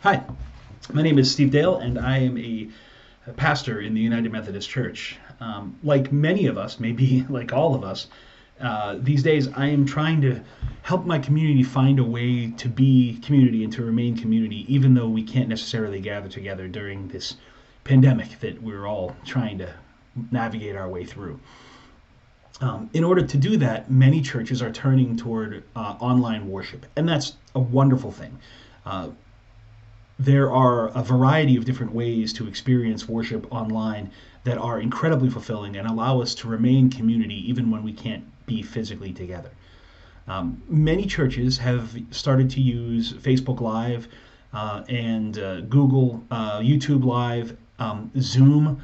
Hi, my name is Steve Dale, and I am a pastor in the United Methodist Church. Like many of us, maybe like all of us, these days I am trying to help my community find a way to be community and to remain community, even though we can't necessarily gather together during this pandemic that we're all trying to navigate our way through. In order to do that, many churches are turning toward online worship, and that's a wonderful thing. Uh, there are a variety of different ways to experience worship online that are incredibly fulfilling and allow us to remain community even when we can't be physically together. Many churches have started to use Facebook Live and Google, YouTube Live, Zoom,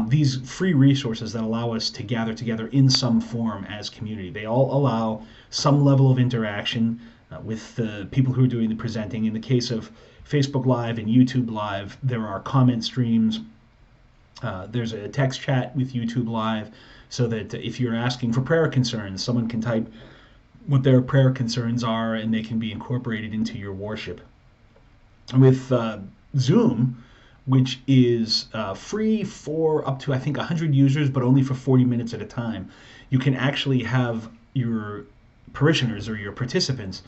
these free resources that allow us to gather together in some form as community. They all allow some level of interaction with the people who are doing the presenting. In the case of Facebook Live and YouTube Live, there are comment streams. There's a text chat with YouTube Live, so that if you're asking for prayer concerns, someone can type what their prayer concerns are and they can be incorporated into your worship. With Zoom, which is free for up to, I think, 100 users, but only for 40 minutes at a time, you can actually have your parishioners or your participants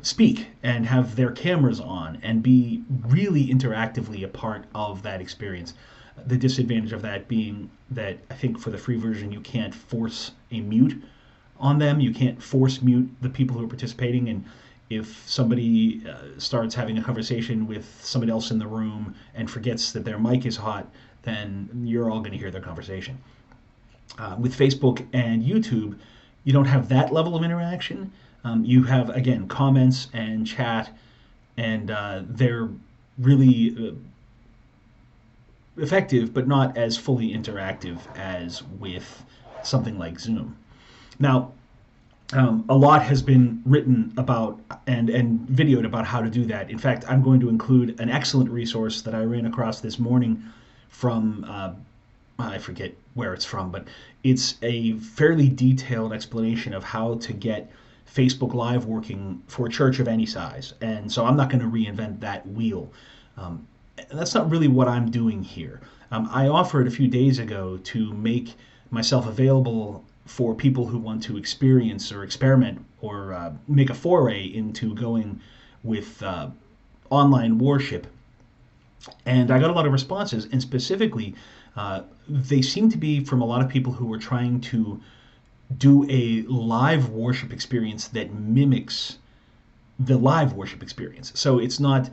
speak and have their cameras on and be really interactively a part of that experience. The disadvantage of that being that I think for the free version you can't force a mute on them. You can't force mute the people who are participating, and if somebody starts having a conversation with somebody else in the room and forgets that their mic is hot, then you're all going to hear their conversation. With Facebook and YouTube, you don't have that level of interaction. You have, again, comments and chat, and they're really effective, but not as fully interactive as with something like Zoom. Now, a lot has been written about and videoed about how to do that. In fact, I'm going to include an excellent resource that I ran across this morning from, I forget where it's from, but it's a fairly detailed explanation of how to get Facebook Live working for a church of any size. And so I'm not going to reinvent that wheel. That's not really what I'm doing here. I offered a few days ago to make myself available for people who want to experience or experiment or make a foray into going with online worship. And I got a lot of responses, and specifically, they seem to be from a lot of people who are trying to do a live worship experience that mimics the live worship experience. So it's not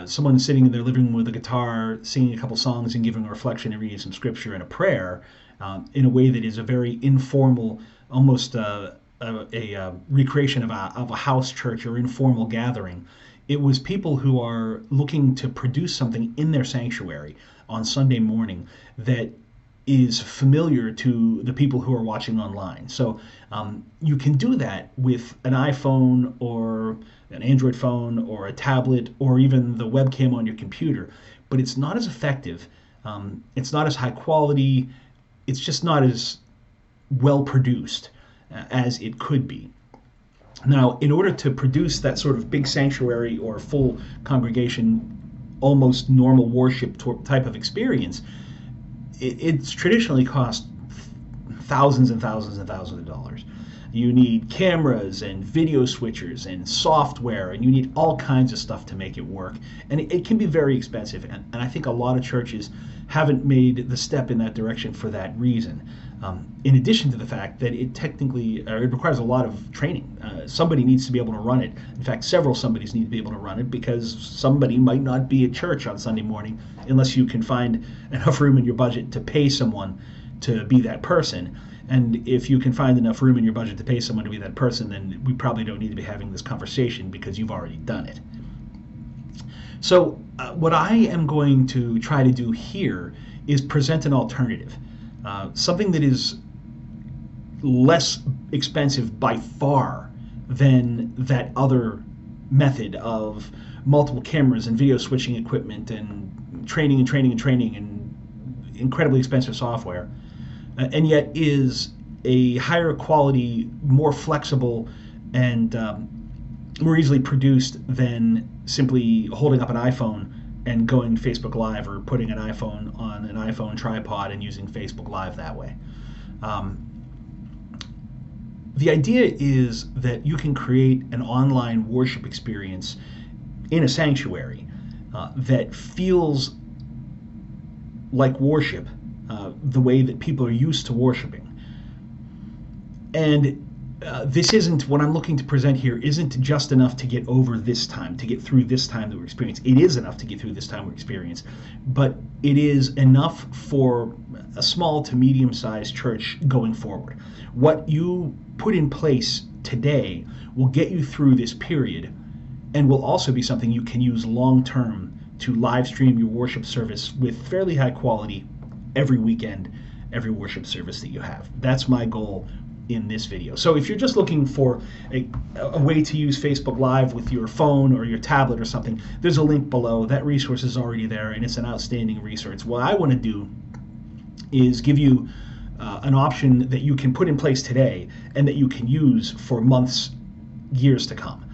someone sitting in their living room with a guitar, singing a couple songs and giving a reflection and reading some scripture and a prayer in a way that is a very informal, almost a recreation of a house church or informal gathering. It was people who are looking to produce something in their sanctuary on Sunday morning that is familiar to the people who are watching online. So you can do that with an iPhone or an Android phone or a tablet or even the webcam on your computer, but it's not as effective. It's not as high quality. It's just not as well produced as it could be. Now, in order to produce that sort of big sanctuary or full congregation, almost normal worship type of experience, it's traditionally cost thousands and thousands and thousands of dollars. You need cameras and video switchers and software, and you need all kinds of stuff to make it work. And it can be very expensive. And I think a lot of churches haven't made the step in that direction for that reason. In addition to the fact that it requires a lot of training. Somebody needs to be able to run it. In fact, several somebodies need to be able to run it, because somebody might not be at church on Sunday morning unless you can find enough room in your budget to pay someone to be that person. And if you can find enough room in your budget to pay someone to be that person, then we probably don't need to be having this conversation because you've already done it. So what I am going to try to do here is present an alternative, something that is less expensive by far than that other method of multiple cameras and video switching equipment and training and incredibly expensive software, and yet is a higher quality, more flexible, and more easily produced than simply holding up an iPhone and going Facebook Live, or putting an iPhone on an iPhone tripod and using Facebook Live that way. Um, the idea is that you can create an online worship experience in a sanctuary that feels like worship, the way that people are used to worshiping. And this isn't, what I'm looking to present here isn't just enough to get over this time, to get through this time that we're experiencing. It is enough to get through this time we're experiencing, but it is enough for a small to medium-sized church going forward. What you put in place today will get you through this period, and will also be something you can use long-term to live stream your worship service with fairly high quality every weekend, every worship service that you have. That's my goal in this video. So if you're just looking for a way to use Facebook Live with your phone or your tablet or something, there's a link below. That resource is already there, and it's an outstanding resource. What I want to do is give you an option that you can put in place today and that you can use for months, years to come.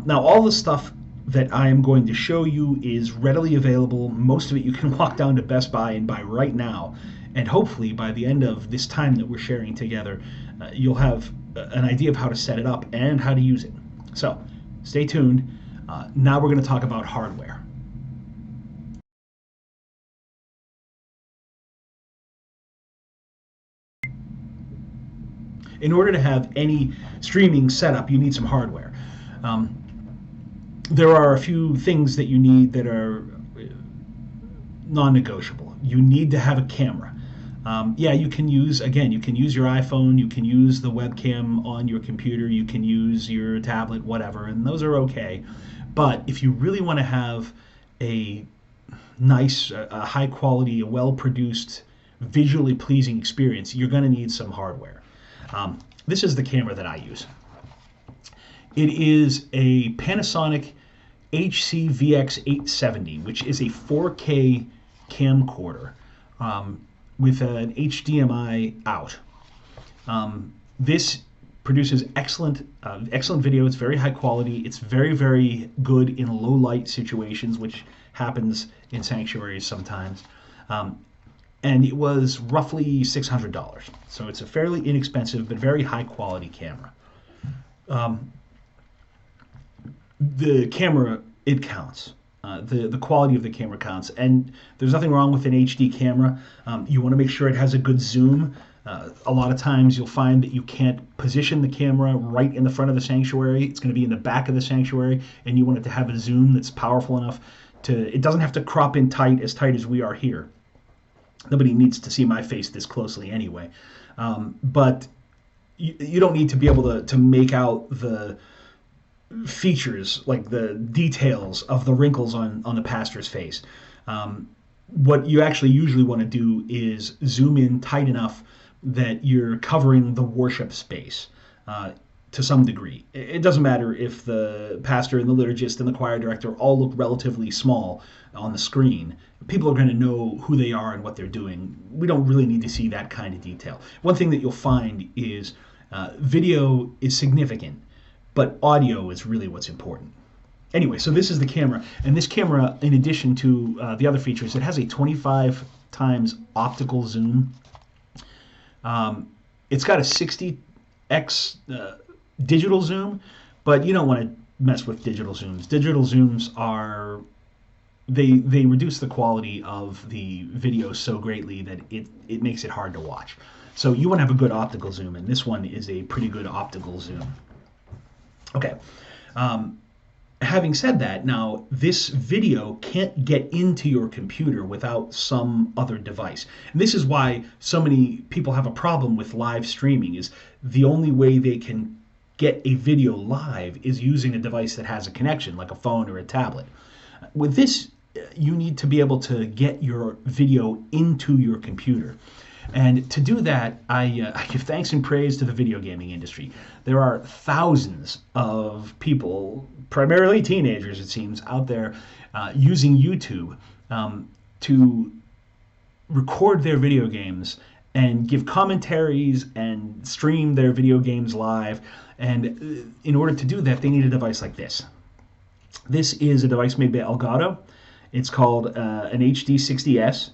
Now, all the stuff that I am going to show you is readily available. Most of it you can walk down to Best Buy and buy right now. And hopefully by the end of this time that we're sharing together, you'll have an idea of how to set it up and how to use it. So stay tuned. Now we're going to talk about hardware. In order to have any streaming setup, you need some hardware. There are a few things that you need that are non-negotiable. You need to have a camera. Yeah, you can use your iPhone, you can use the webcam on your computer, you can use your tablet, whatever, and those are okay. But if you really want to have a nice, high quality, a well-produced, visually pleasing experience, you're going to need some hardware. This is the camera that I use. It is a Panasonic HC-VX870, which is a 4K camcorder with an HDMI out. This produces excellent video. It's very high quality. It's very, very good in low light situations, which happens in sanctuaries sometimes. And it was roughly $600. So it's a fairly inexpensive but very high quality camera. The camera, it counts. The quality of the camera counts, and there's nothing wrong with an HD camera. You want to make sure it has a good zoom. A lot of times you'll find that you can't position the camera right in the front of the sanctuary. It's going to be in the back of the sanctuary, and you want it to have a zoom that's powerful enough it doesn't have to crop in tight as we are here. Nobody needs to see my face this closely anyway. But you don't need to be able to make out the features, like the details of the wrinkles on the pastor's face. What you actually usually want to do is zoom in tight enough that you're covering the worship space to some degree. It doesn't matter if the pastor and the liturgist and the choir director all look relatively small on the screen. People are going to know who they are and what they're doing. We don't really need to see that kind of detail. One thing that you'll find is video is significant, but audio is really what's important. Anyway, so this is the camera, and this camera, in addition to the other features, it has a 25 times optical zoom. It's got a 60x digital zoom, but you don't want to mess with digital zooms. Digital zooms are, they reduce the quality of the video so greatly that it makes it hard to watch. So you want to have a good optical zoom, and this one is a pretty good optical zoom. Okay. Having said that, now this video can't get into your computer without some other device. And this is why so many people have a problem with live streaming, is the only way they can get a video live is using a device that has a connection, like a phone or a tablet. With this, you need to be able to get your video into your computer. And to do that, I give thanks and praise to the video gaming industry. There are thousands of people, primarily teenagers it seems, out there using YouTube to record their video games and give commentaries and stream their video games live. And in order to do that, they need a device like this. This is a device made by Elgato. It's called an HD60S,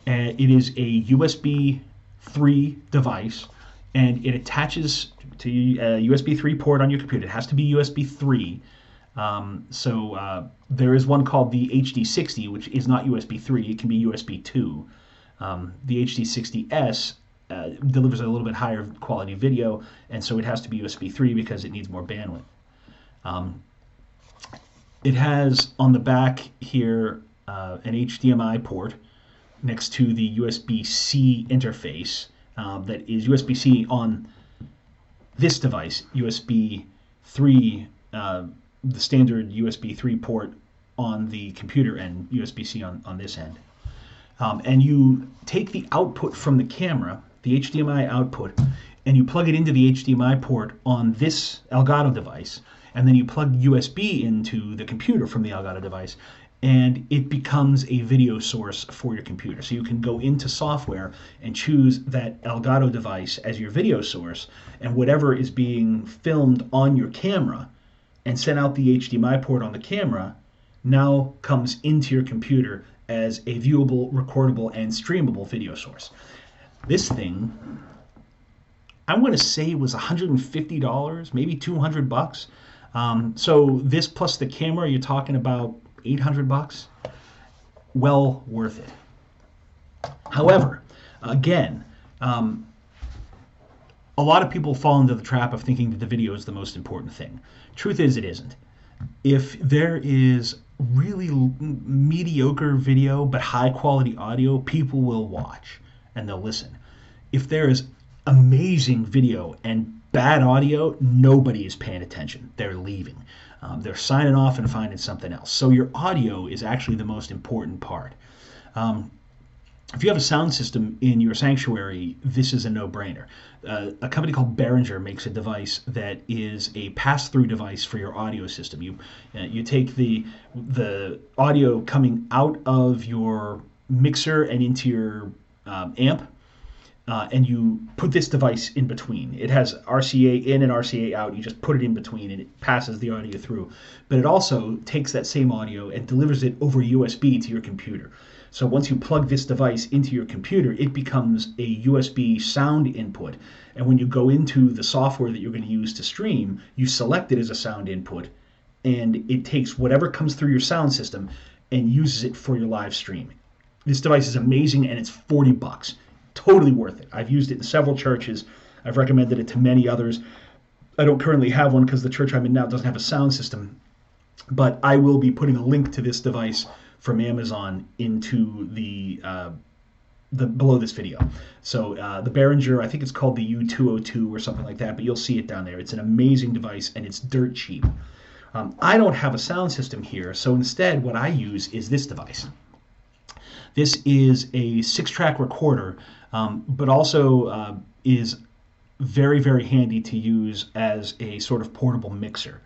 and it is a USB 3 device, and it attaches to a USB 3 port on your computer. It has to be USB 3. There is one called the HD60, which is not USB 3. It can be USB 2. The HD60S delivers a little bit higher quality video, and so it has to be USB 3 because it needs more bandwidth. It has on the back here an HDMI port next to the USB-C interface that is USB-C on this device, USB 3, the standard USB 3 port on the computer, and USB-C on this end. And you take the output from the camera, the HDMI output, and you plug it into the HDMI port on this Elgato device, and then you plug USB into the computer from the Elgato device, and it becomes a video source for your computer. So you can go into software and choose that Elgato device as your video source, and whatever is being filmed on your camera and sent out the HDMI port on the camera now comes into your computer as a viewable, recordable, and streamable video source. This thing, I'm going to say, was $150, maybe $200. So this plus the camera, you're talking about $800. Well worth it. However, again, a lot of people fall into the trap of thinking that the video is the most important thing. Truth is, it isn't. If there is really mediocre video but high quality audio, people will watch and they'll listen. If there is amazing video and bad audio, nobody is paying attention. They're leaving. They're signing off and finding something else. So your audio is actually the most important part. If you have a sound system in your sanctuary, this is a no-brainer. A company called Behringer makes a device that is a pass-through device for your audio system. You take the audio coming out of your mixer and into your amp, and you put this device in between. It has RCA in and RCA out. You just put it in between and it passes the audio through. But it also takes that same audio and delivers it over USB to your computer. So once you plug this device into your computer, it becomes a USB sound input. And when you go into the software that you're going to use to stream, you select it as a sound input, and it takes whatever comes through your sound system and uses it for your live stream. This device is amazing, and it's $40. Totally worth it. I've used it in several churches. I've recommended it to many others. I don't currently have one because the church I'm in now doesn't have a sound system, but I will be putting a link to this device from Amazon into the below this video. So the Behringer, I think it's called the U202 or something like that, but you'll see it down there. It's an amazing device, and it's dirt cheap. I don't have a sound system here, so instead what I use is this device. This is a 6-track recorder, but also is very, very handy to use as a sort of portable mixer.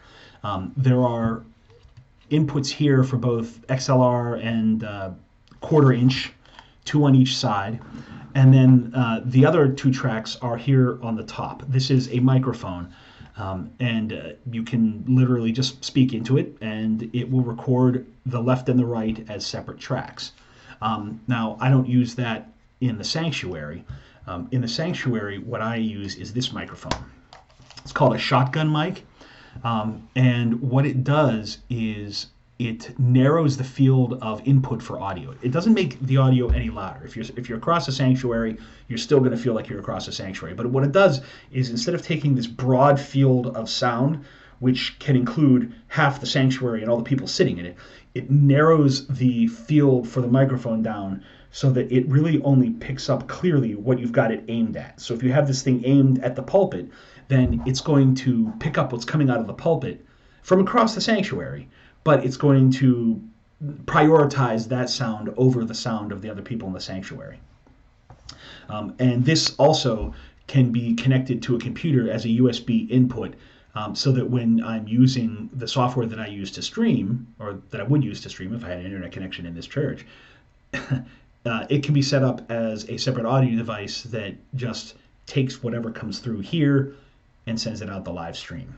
There are inputs here for both XLR and quarter-inch, 2 on each side. And then the other 2 tracks are here on the top. This is a microphone, and you can literally just speak into it, and it will record the left and the right as separate tracks. Now, I don't use that in the sanctuary. In the sanctuary, what I use is this microphone. It's called a shotgun mic. And what it does is it narrows the field of input for audio. It doesn't make the audio any louder. If you're across a sanctuary, you're still going to feel like you're across a sanctuary. But what it does is, instead of taking this broad field of sound, which can include half the sanctuary and all the people sitting in it, it narrows the field for the microphone down so that it really only picks up clearly what you've got it aimed at. So if you have this thing aimed at the pulpit, then it's going to pick up what's coming out of the pulpit from across the sanctuary, but it's going to prioritize that sound over the sound of the other people in the sanctuary. And this also can be connected to a computer as a USB input, so that when I'm using the software that I use to stream, or that I would use to stream if I had an internet connection in this church, It can be set up as a separate audio device that just takes whatever comes through here and sends it out the live stream.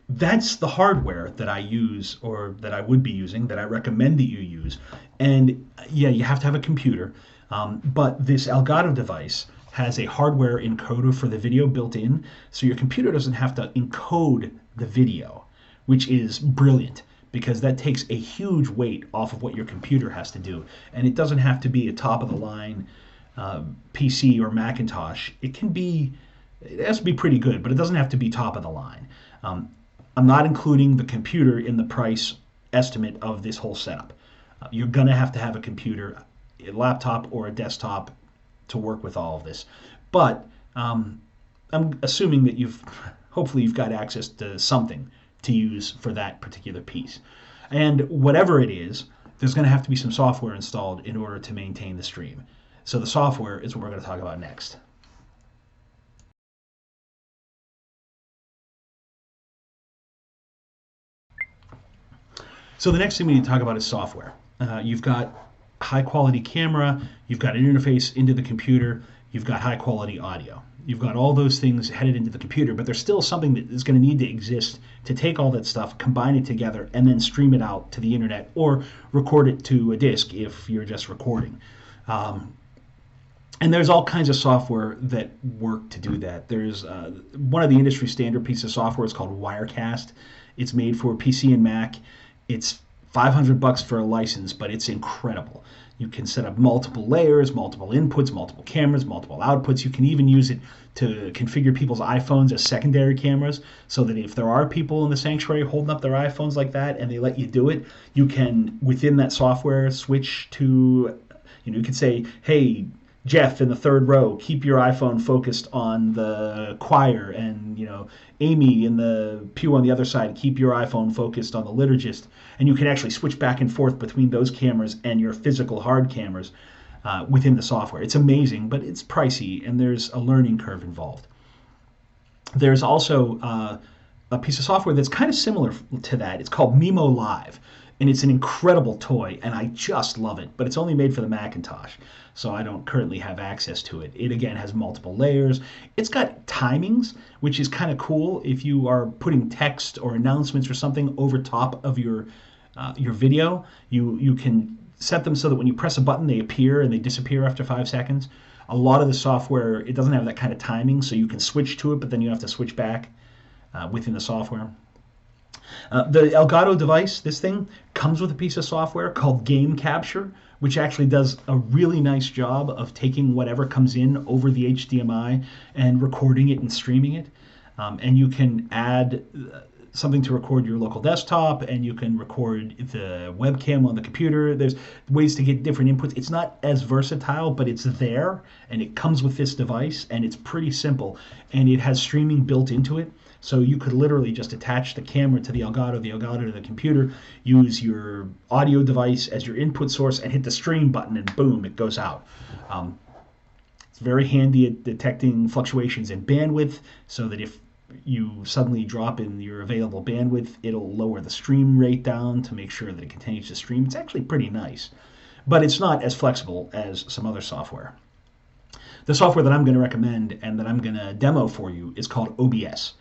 That's the hardware that I use, or that I would be using, that I recommend that you use. And yeah, you have to have a computer, but this Elgato device has a hardware encoder for the video built in, so your computer doesn't have to encode the video, which is brilliant because that takes a huge weight off of what your computer has to do. And it doesn't have to be a top of the line PC or Macintosh. It has to be pretty good, but it doesn't have to be top of the line. I'm not including the computer in the price estimate of this whole setup. You're going to have a computer, a laptop or a desktop to work with all of this. But I'm assuming that hopefully you've got access to something to use for that particular piece. And whatever it is, there's going to have to be some software installed in order to maintain the stream. So the software is what we're going to talk about next. So the next thing we need to talk about is software. You've got high quality camera, you've got an interface into the computer, you've got high quality audio. You've got all those things headed into the computer, but there's still something that is going to need to exist to take all that stuff, combine it together, and then stream it out to the internet or record it to a disk if you're just recording. And there's all kinds of software that work to do that. There's one of the industry standard pieces of software is called Wirecast. It's made for PC and Mac. It's $500 for a license, but it's incredible. You can set up multiple layers, multiple inputs, multiple cameras, multiple outputs. You can even use it to configure people's iPhones as secondary cameras, so that if there are people in the sanctuary holding up their iPhones like that and they let you do it, you can, within that software, switch to, you can say, hey, Jeff in the third row, keep your iPhone focused on the choir, and Amy in the pew on the other side, keep your iPhone focused on the liturgist. And you can actually switch back and forth between those cameras and your physical hard cameras within the software. It's amazing, but it's pricey, and there's a learning curve involved. There's also a piece of software that's kind of similar to that. It's called Mimo Live, and it's an incredible toy, and I just love it, but it's only made for the Macintosh, so I don't currently have access to it. It, again, has multiple layers. It's got timings, which is kind of cool if you are putting text or announcements or something over top of your video. You can set them so that when you press a button, they appear and they disappear after 5 seconds. A lot of the software, it doesn't have that kind of timing, so you can switch to it, but then you have to switch back within the software. The Elgato device, this thing, comes with a piece of software called Game Capture, which actually does a really nice job of taking whatever comes in over the HDMI and recording it and streaming it. And you can add something to record your local desktop, and you can record the webcam on the computer. There's ways to get different inputs. It's not as versatile, but it's there, and it comes with this device, and it's pretty simple, and it has streaming built into it. So you could literally just attach the camera to the Elgato to the computer, use your audio device as your input source, and hit the stream button, and boom, it goes out. It's very handy at detecting fluctuations in bandwidth, so that if you suddenly drop in your available bandwidth, it'll lower the stream rate down to make sure that it continues to stream. It's actually pretty nice, but it's not as flexible as some other software. The software that I'm going to recommend and that I'm going to demo for you is called OBS.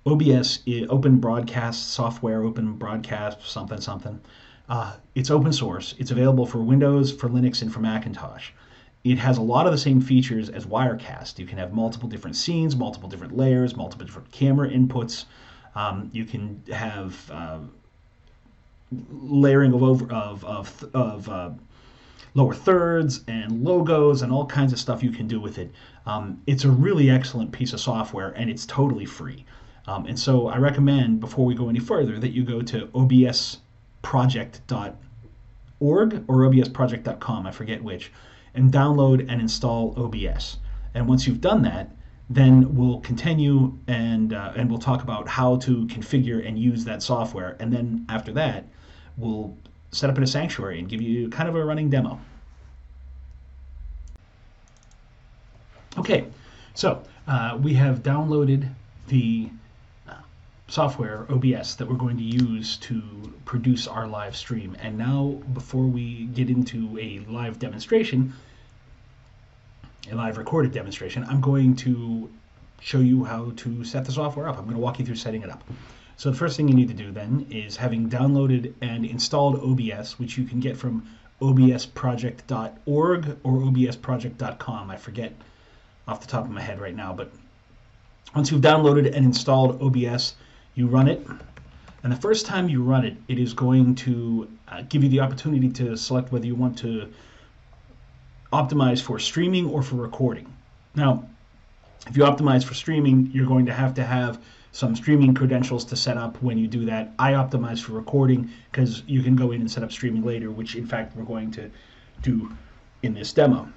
OBS is Open Broadcast Software, Open Broadcast something. It's open source. It's available for Windows, for Linux, and for Macintosh. It has a lot of the same features as Wirecast. You can have multiple different scenes, multiple different layers, multiple different camera inputs. You can have layering of lower thirds and logos and all kinds of stuff you can do with it. It's a really excellent piece of software, and it's totally free. And so I recommend, before we go any further, that you go to obsproject.org or obsproject.com, I forget which, and download and install OBS. And once you've done that, then we'll continue and we'll talk about how to configure and use that software. And then after that, we'll set up in a sanctuary and give you kind of a running demo. Okay, so we have downloaded the software, OBS, that we're going to use to produce our live stream. And now, before we get into a live demonstration, a live recorded demonstration, I'm going to show you how to set the software up. I'm going to walk you through setting it up. So the first thing you need to do then is, having downloaded and installed OBS, which you can get from obsproject.org or obsproject.com. I forget off the top of my head right now, but once you've downloaded and installed OBS, you run it. And the first time you run it, it is going to give you the opportunity to select whether you want to optimize for streaming or for recording. Now, if you optimize for streaming, you're going to have some streaming credentials to set up when you do that. I optimize for recording because you can go in and set up streaming later, which in fact we're going to do in this demo.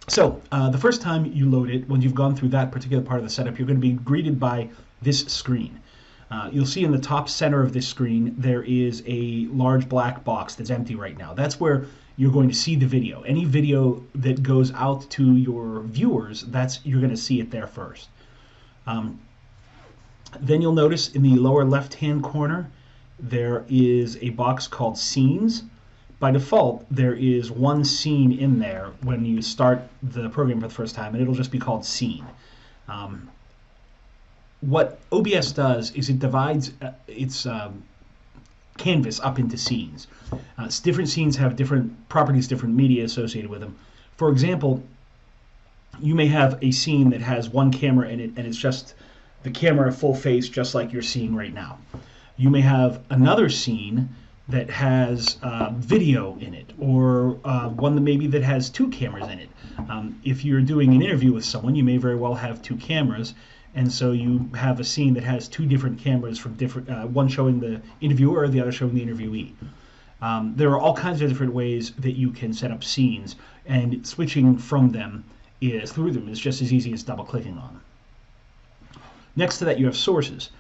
So the first time you load it, when you've gone through that particular part of the setup, you're going to be greeted by this screen. You'll see in the top center of this screen there is a large black box that's empty right now. That's where you're going to see the video. Any video that goes out to your viewers, you're going to see it there first. Then you'll notice in the lower left-hand corner there is a box called Scenes. By default, there is one scene in there when you start the program for the first time, and it'll just be called Scene. What OBS does is it divides its canvas up into scenes. Different scenes have different properties, different media associated with them. For example, you may have a scene that has one camera in it, and it's just the camera full face, just like you're seeing right now. You may have another scene that has video in it, or one that has two cameras in it. If you're doing an interview with someone, you may very well have two cameras, and so you have a scene that has two different cameras from different, one showing the interviewer, the other showing the interviewee. There are all kinds of different ways that you can set up scenes, and switching through them is just as easy as double-clicking on them. Next to that, you have sources.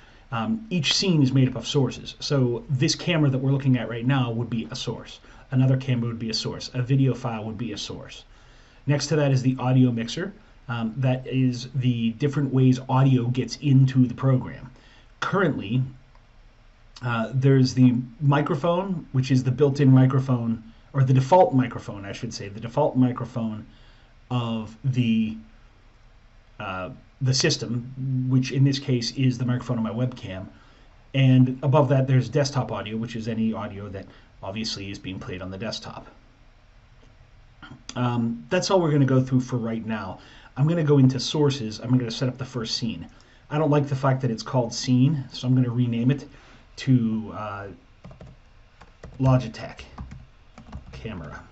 Each scene is made up of sources. So this camera that we're looking at right now would be a source. Another camera would be a source. A video file would be a source. Next to that is the audio mixer. That is the different ways audio gets into the program. Currently, there's the microphone, which is the built-in microphone, or the default microphone, I should say, the default microphone of the system, which in this case is the microphone on my webcam. And above that there's desktop audio, which is any audio that obviously is being played on the desktop. That's all we're going to go through for right now. I'm going to go into sources. I'm going to set up the first scene. I don't like the fact that it's called Scene, so I'm going to rename it to Logitech Camera.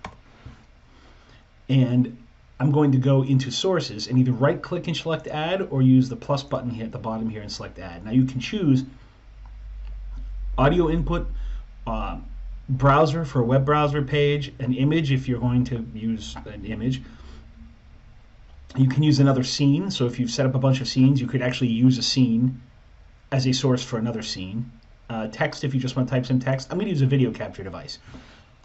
And I'm going to go into sources and either right click and select add, or use the plus button here at the bottom here and select add. Now you can choose audio input, browser for a web browser page, an image if you're going to use an image. You can use another scene, so if you've set up a bunch of scenes, you could actually use a scene as a source for another scene. Text if you just want to type some text. I'm going to use a video capture device.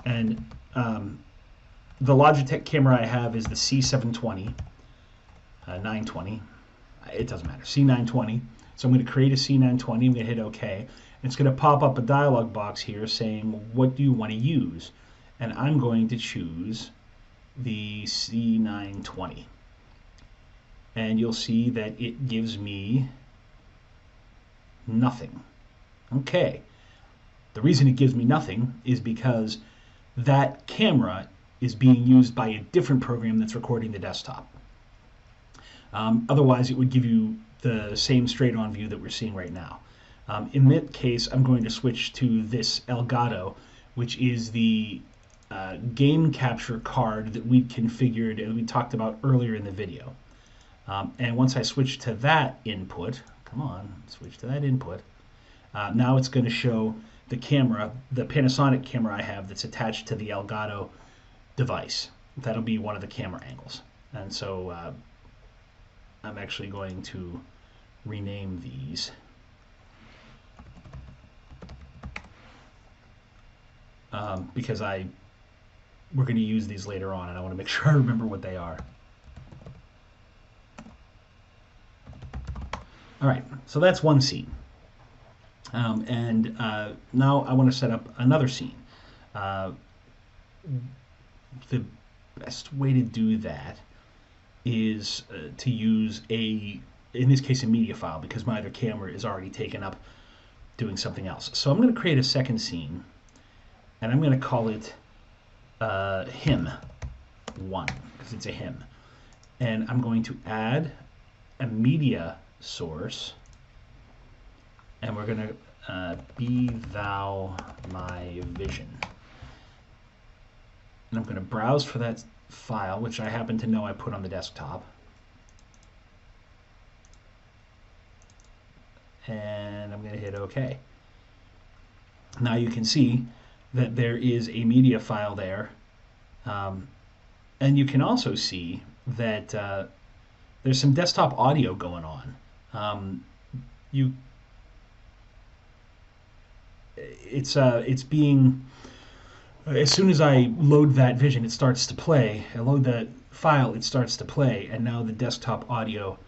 And the Logitech camera I have is the C720, 920, it doesn't matter, C920. So I'm going to create a C920, I'm going to hit OK. And it's going to pop up a dialog box here saying, what do you want to use? And I'm going to choose the C920. And you'll see that it gives me nothing. Okay. The reason it gives me nothing is because that camera is being used by a different program that's recording the desktop. Otherwise, it would give you the same straight-on view that we're seeing right now. In that case, I'm going to switch to this Elgato, which is the game capture card that we configured and we talked about earlier in the video. And once I switch to that input, switch to that input, now it's going to show the camera, the Panasonic camera I have that's attached to the Elgato device. That'll be one of the camera angles. And so I'm actually going to rename these. Because we're going to use these later on and I want to make sure I remember what they are. Alright, so that's one scene. Now I want to set up another scene. Uh, the best way to do that is to use in this case, a media file, because my other camera is already taken up doing something else. So I'm going to create a second scene, and I'm going to call it hymn 1, because it's a hymn. And I'm going to add a media source, and we're going to be thou my vision. And I'm going to browse for that file, which I happen to know I put on the desktop. And I'm going to hit OK. Now you can see that there is a media file there. And you can also see that there's some desktop audio going on. It's being, as soon as I load that vision, it starts to play. I load that file, it starts to play, and now the desktop audio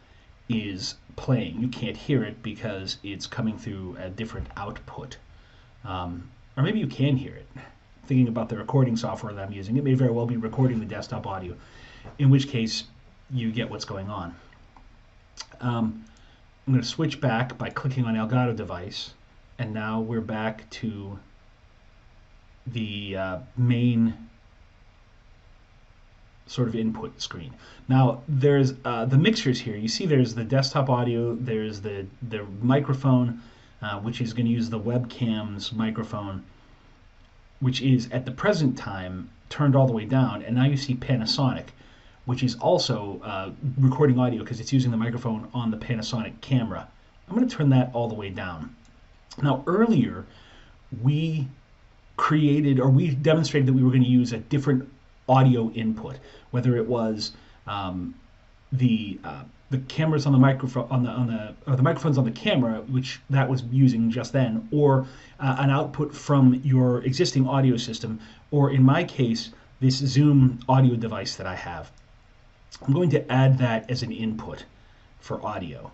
is playing. You can't hear it because it's coming through a different output. Or maybe you can hear it. Thinking about the recording software that I'm using, it may very well be recording the desktop audio, in which case you get what's going on. I'm going to switch back by clicking on Elgato device, and now we're back to the main sort of input screen. Now there's the mixers here. You see there's the desktop audio, there's the microphone, which is going to use the webcam's microphone, which is at the present time turned all the way down, and now you see Panasonic, which is also recording audio because it's using the microphone on the Panasonic camera. I'm going to turn that all the way down. Now earlier we demonstrated that we were going to use a different audio input, whether it was the cameras on the microphone or the microphones on the camera, which that was using just then, or an output from your existing audio system, or in my case, this Zoom audio device that I have. I'm going to add that as an input for audio.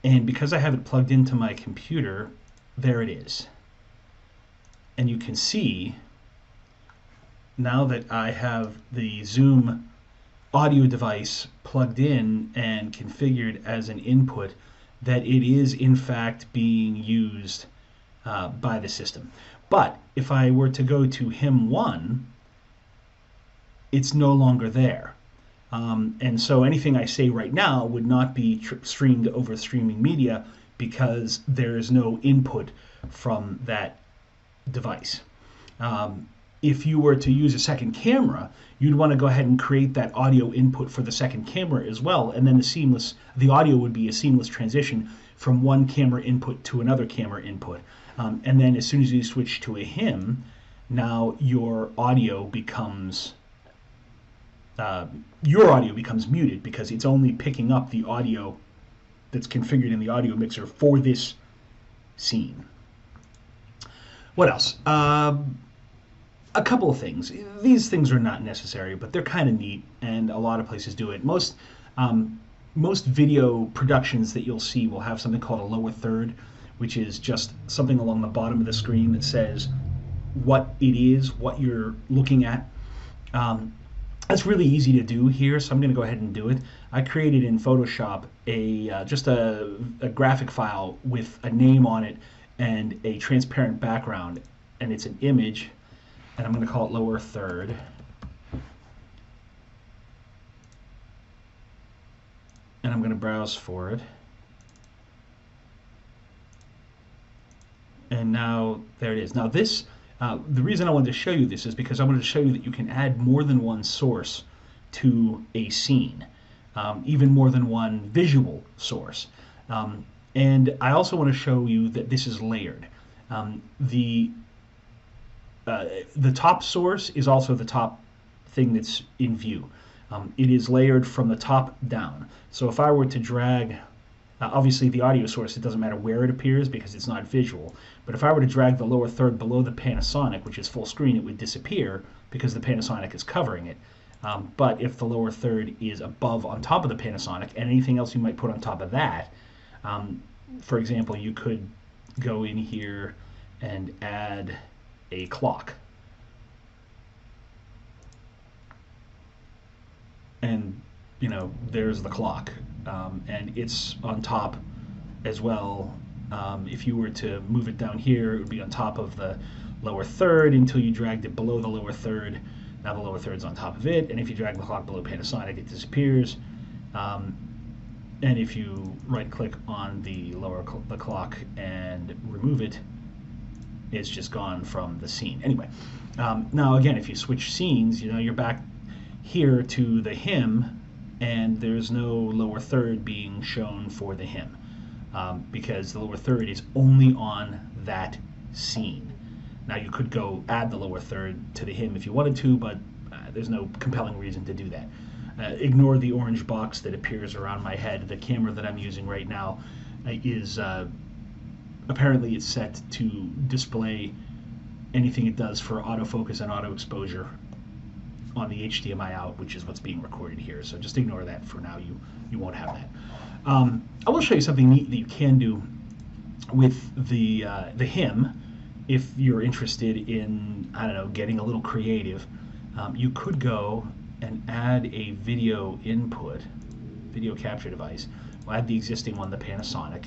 And because I have it plugged into my computer, there it is. And you can see now that I have the Zoom audio device plugged in and configured as an input, that it is in fact being used by the system. But if I were to go to hymn 1, it's no longer there. And so anything I say right now would not be streamed over streaming media because there is no input from that device. If you were to use a second camera, you'd want to go ahead and create that audio input for the second camera as well, and then the audio would be a seamless transition from one camera input to another camera input. And then as soon as you switch to a hymn, now your audio becomes muted because it's only picking up the audio that's configured in the audio mixer for this scene. What else? A couple of things. These things are not necessary, but they're kind of neat, and a lot of places do it. Most video productions that you'll see will have something called a lower third, which is just something along the bottom of the screen that says what it is, what you're looking at. That's really easy to do here, so I'm going to go ahead and do it. I created in Photoshop just a graphic file with a name on it and a transparent background, and it's an image, and I'm going to call it lower third. And I'm going to browse for it. And now there it is. Now this, the reason I wanted to show you this is because I wanted to show you that you can add more than one source to a scene, even more than one visual source. And I also want to show you that this is layered. The top source is also the top thing that's in view. It is layered from the top down. So if I were to drag, obviously the audio source, it doesn't matter where it appears because it's not visual, but if I were to drag the lower third below the Panasonic, which is full screen, it would disappear because the Panasonic is covering it. But if the lower third is above on top of the Panasonic, and anything else you might put on top of that, for example, you could go in here and add a clock. And, you know, there's the clock. And it's on top as well. If you were to move it down here, it would be on top of the lower third until you dragged it below the lower third. Now the lower third's on top of it, and if you drag the clock below Panasonic, it disappears. And if you right-click on the the clock and remove it, it's just gone from the scene. Anyway, now again, if you switch scenes, you know, you're back here to the hymn, and there's no lower third being shown for the hymn, because the lower third is only on that scene. Now you could go add the lower third to the hymn if you wanted to, but there's no compelling reason to do that. Ignore the orange box that appears around my head. The camera that I'm using right now is apparently it's set to display anything it does for autofocus and auto exposure on the HDMI out, which is what's being recorded here. So just ignore that for now. You won't have that. I will show you something neat that you can do with the hymn. If you're interested in, I don't know, getting a little creative, you could go and add a video input, video capture device. We'll add the existing one, the Panasonic.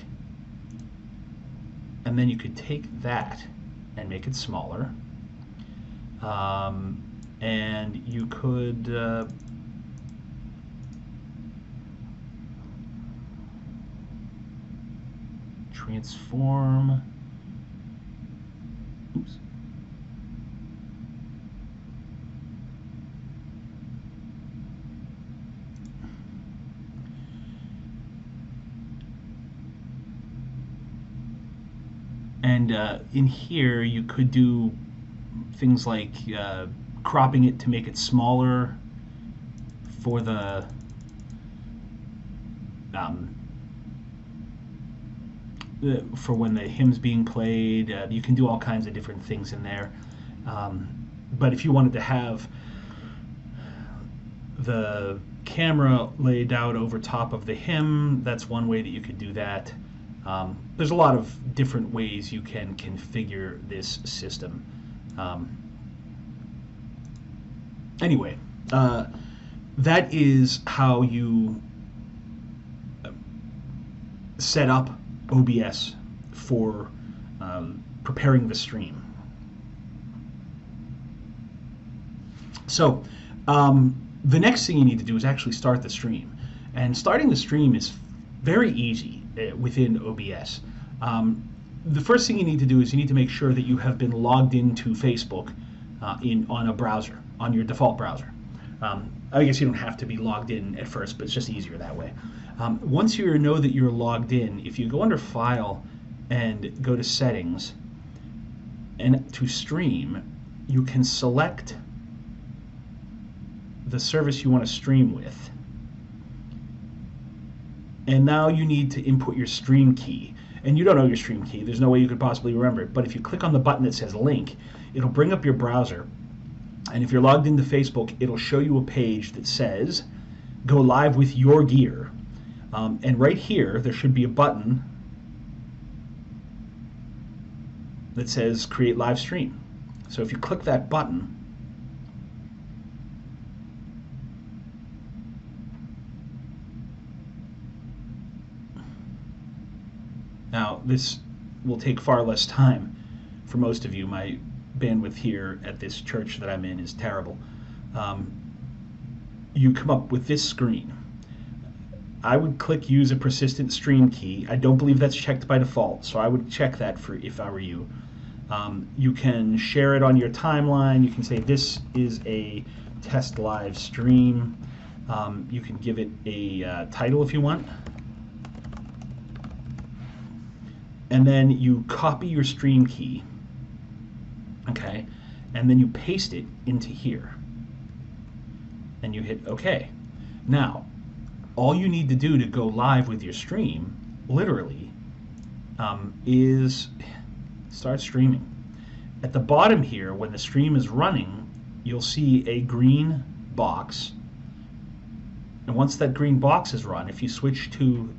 And then you could take that and make it smaller. And you could transform. Oops. And in here you could do things like cropping it to make it smaller for the for when the hymn's being played. You can do all kinds of different things in there. But if you wanted to have the camera laid out over top of the hymn, that's one way that you could do that. There's a lot of different ways you can configure this system. Anyway, that is how you set up OBS for preparing the stream. So the next thing you need to do is actually start the stream. And starting the stream is very easy within OBS. The first thing you need to do is you need to make sure that you have been logged into Facebook on a browser, on your default browser. I guess you don't have to be logged in at first, but it's just easier that way. Once you know that you're logged in, if you go under File and go to Settings and to Stream, you can select the service you want to stream with. And now you need to input your stream key. And you don't know your stream key. There's no way you could possibly remember it. But if you click on the button that says Link, it'll bring up your browser. And if you're logged into Facebook, it'll show you a page that says, Go live with your gear. And right here, there should be a button that says Create Live Stream. So if you click that button, now this will take far less time for most of you. My bandwidth here at this church that I'm in is terrible. You come up with this screen. I would click Use a Persistent Stream Key. I don't believe that's checked by default, so I would check that for if I were you. You can share it on your timeline. You can say this is a test live stream. You can give it a title if you want. And then you copy your stream key, okay, and then you paste it into here. And you hit OK. Now, all you need to do to go live with your stream, literally, is start streaming. At the bottom here, when the stream is running, you'll see a green box. And once that green box is run, if you switch to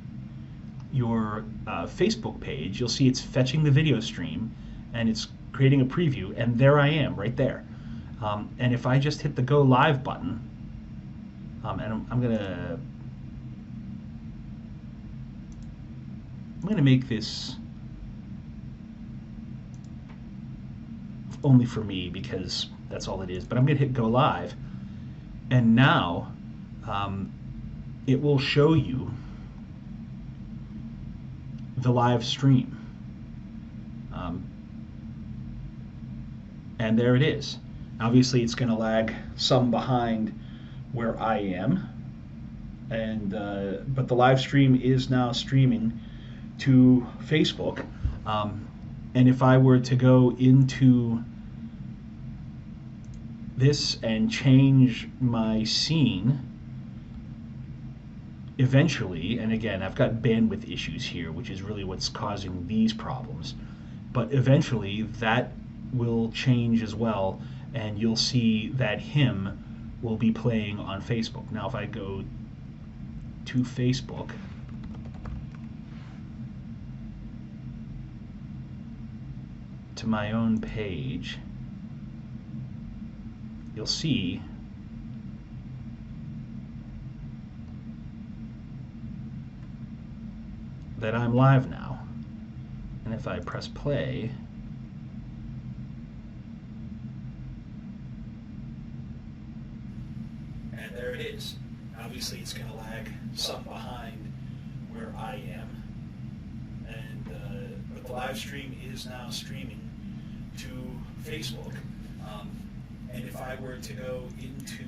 your Facebook page, you'll see it's fetching the video stream and it's creating a preview, and there I am right there. And if I just hit the go live button, and I'm gonna make this only for me because that's all it is, but I'm gonna hit go live, and now it will show you the live stream. And there it is. Obviously it's going to lag some behind where I am, and but the live stream is now streaming to Facebook. And if I were to go into this and change my scene, eventually, and again, I've got bandwidth issues here, which is really what's causing these problems, but eventually that will change as well, and you'll see that hymn will be playing on Facebook. Now if I go to Facebook, to my own page, you'll see that I'm live now. And if I press play, and there it is. Obviously it's going to lag some behind where I am, and but the live stream is now streaming to Facebook. And if I were to go into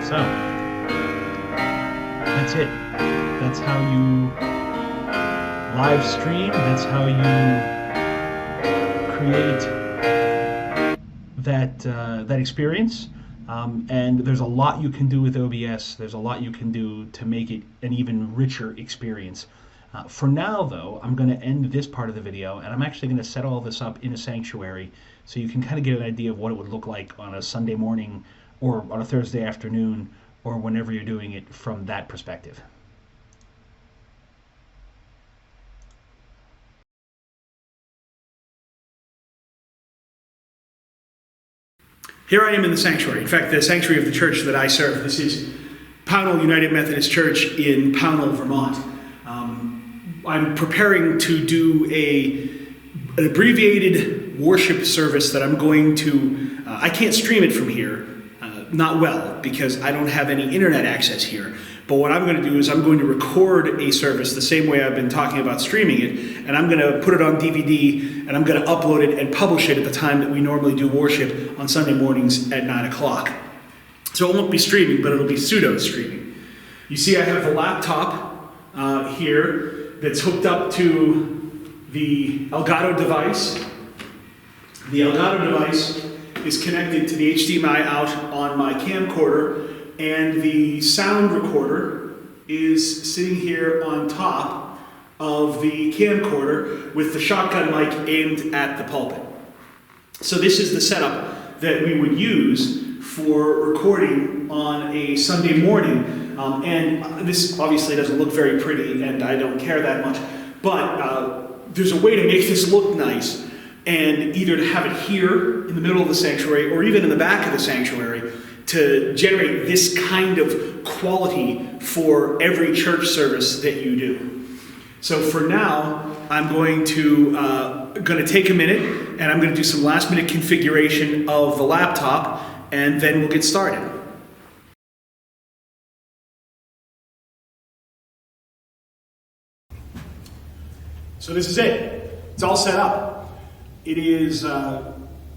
so that's it. That's how you live stream. That's how you create that experience. And there's a lot you can do with OBS. There's a lot you can do to make it an even richer experience. For now, though, I'm going to end this part of the video, and I'm actually going to set all this up in a sanctuary so you can kind of get an idea of what it would look like on a Sunday morning or on a Thursday afternoon, or whenever you're doing it from that perspective. Here I am in the sanctuary. In fact, the sanctuary of the church that I serve. This is Pownell United Methodist Church in Pownell, Vermont. I'm preparing to do an abbreviated worship service that I'm going to, I can't stream it from here, not well, because I don't have any internet access here. But what I'm going to do is I'm going to record a service the same way I've been talking about streaming it, and I'm going to put it on DVD, and I'm going to upload it and publish it at the time that we normally do worship on Sunday mornings at 9 o'clock. So it won't be streaming, but it'll be pseudo-streaming. You see I have the laptop here that's hooked up to the Elgato device. The Elgato device is connected to the HDMI out on my camcorder, and the sound recorder is sitting here on top of the camcorder with the shotgun mic aimed at the pulpit. So this is the setup that we would use for recording on a Sunday morning. And this obviously doesn't look very pretty, and I don't care that much, but there's a way to make this look nice, and either to have it here in the middle of the sanctuary or even in the back of the sanctuary to generate this kind of quality for every church service that you do. So for now, I'm going to take a minute, and I'm going to do some last minute configuration of the laptop, and then we'll get started. So this is it. It's all set up. It is,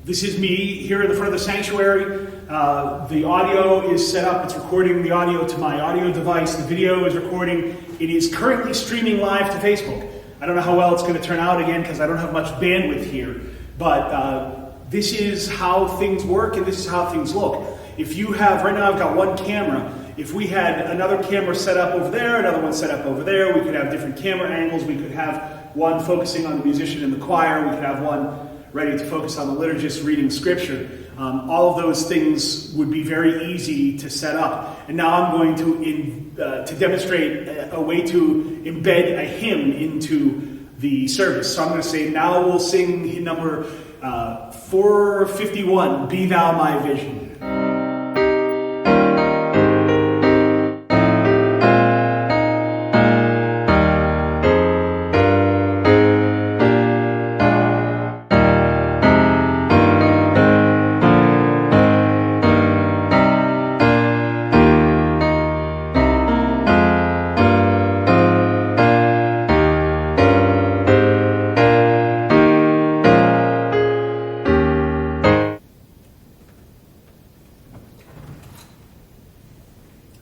this is me here in the front of the sanctuary. The audio is set up. It's recording the audio to my audio device. The video is recording. It is currently streaming live to Facebook. I don't know how well it's going to turn out again because I don't have much bandwidth here. But this is how things work and this is how things look. if you have, right now I've got one camera, if we had another camera set up over there, another one set up over there, we could have different camera angles, we could have one focusing on the musician in the choir, we could have one ready to focus on the liturgist reading scripture. All of those things would be very easy to set up. And now I'm going to demonstrate a way to embed a hymn into the service. So I'm going to say, now we'll sing hymn number 451, Be Thou My Vision.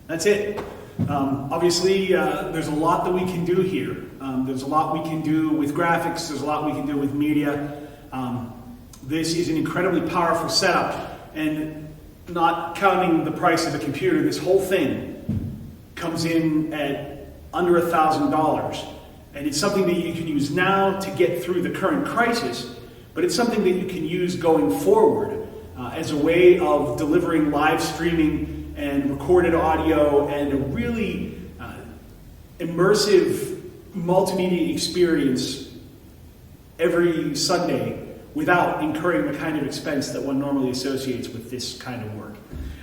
That's it. Obviously, there's a lot that we can do here. There's a lot we can do with graphics. There's a lot we can do with media. This is an incredibly powerful setup, and not counting the price of a computer, this whole thing comes in at under $1,000. And it's something that you can use now to get through the current crisis, but it's something that you can use going forward as a way of delivering live streaming and recorded audio and a really immersive multimedia experience every Sunday without incurring the kind of expense that one normally associates with this kind of work.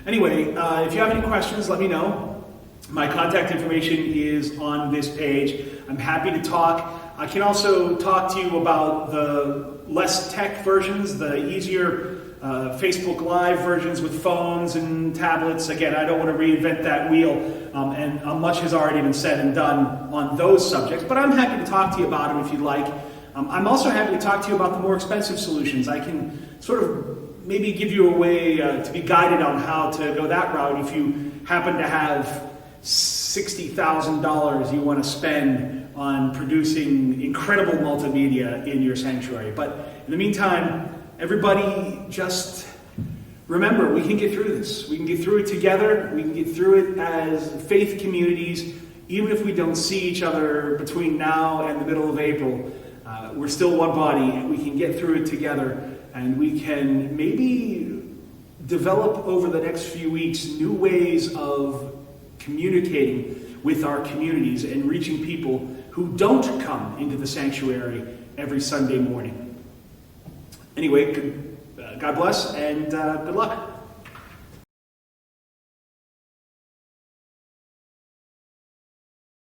Anyway, if you have any questions, let me know. My contact information is on this page. I'm happy to talk. I can also talk to you about the less tech versions, the easier Facebook Live versions with phones and tablets. Again, I don't want to reinvent that wheel, and much has already been said and done on those subjects, but I'm happy to talk to you about them if you'd like. I'm also happy to talk to you about the more expensive solutions. I can sort of maybe give you a way to be guided on how to go that route if you happen to have $60,000 you want to spend on producing incredible multimedia in your sanctuary. But in the meantime, everybody just remember, we can get through this. We can get through it together. We can get through it as faith communities. Even if we don't see each other between now and the middle of April, we're still one body, and we can get through it together. And we can maybe develop over the next few weeks new ways of communicating with our communities and reaching people who don't come into the sanctuary every Sunday morning. Anyway, God bless and good luck.